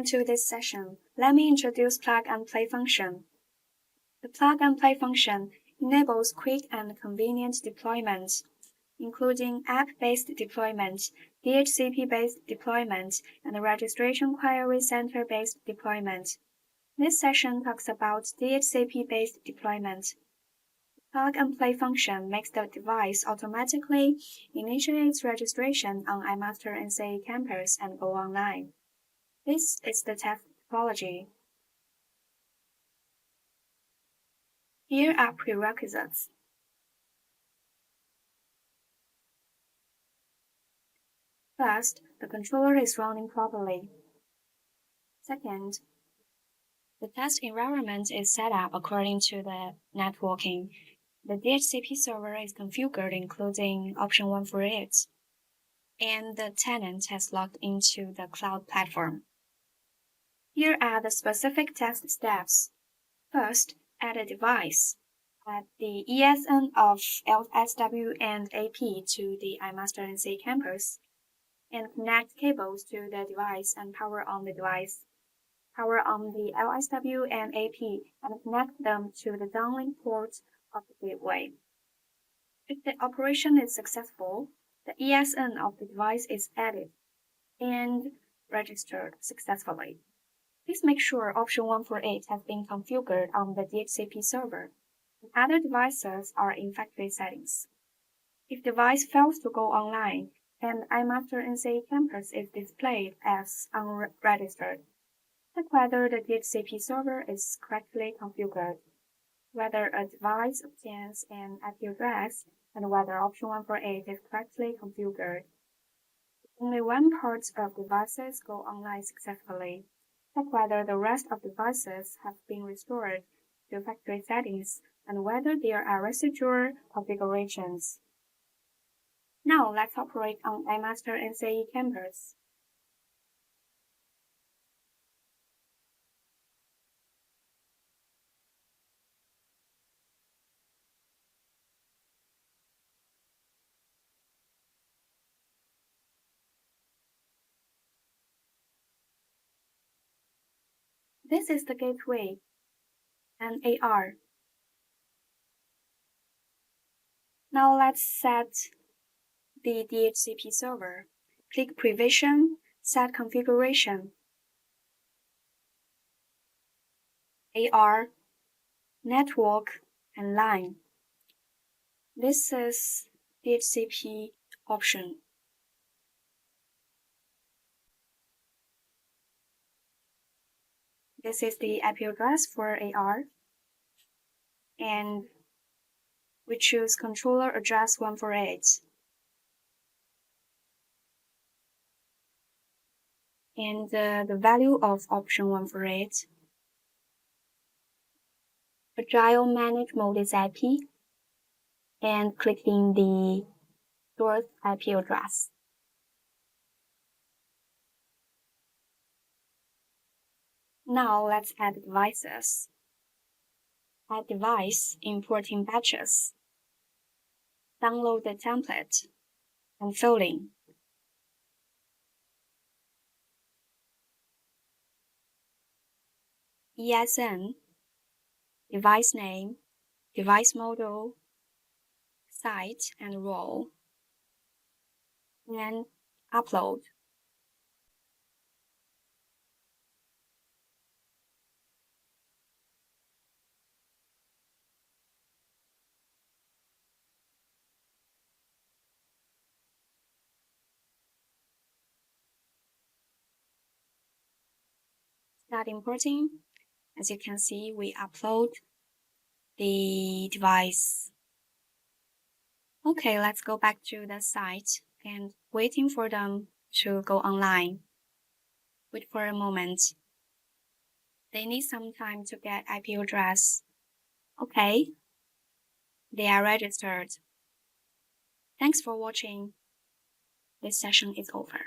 Welcome to this session. Let me introduce plug-and-play function. The plug-and-play function enables quick and convenient deployment, including app-based deployment, DHCP-based deployment, and registration query center-based deployment. This session talks about DHCP-based deployment. Plug-and-play function makes the device automatically initiates registration on iMaster NCE campus and go online. This is the test topology. Here are prerequisites. First, the controller is running properly. Second, the test environment is set up according to the networking. The DHCP server is configured including option 1 for it, and the tenant has logged into the cloud platform. Here are the specific test steps. First, add a device. Add the ESN of LSW and AP to the iMaster NCE campus, and connect cables to the device and power on the device. Power on the LSW and AP and connect them to the downlink port of the gateway. If the operation is successful, the ESN of the device is added and registered successfully. Please make sure option 148 has been configured on the DHCP server, and other devices are in factory settings. If the device fails to go online and iMaster NCE campus is displayed as unregistered, check whether the DHCP server is correctly configured, whether a device obtains an IP address, and whether option 148 is correctly configured. If only one part of devices go online successfully, check whether the rest of devices have been restored to factory settings and whether there are residual configurations. Now let's operate on iMaster NCE campus. This is the gateway and AR. Now let's set the DHCP server. Click Provision, Set Configuration, AR, Network, and Line. This is DHCP option. This is the IP address for AR, and we choose controller address 148. And the value of option 148. Agile Manage Mode is IP, and clicking the source IP address. Now let's add devices. Add device, importing batches. Download the template and fill in. ESN, device name, device model, site and role, and upload. Start importing. As you can see, we upload the device. Okay, let's go back to the site and waiting for them to go online. Wait for a moment. They need some time to get IP address. Okay, they are registered. Thanks for watching. This session is over.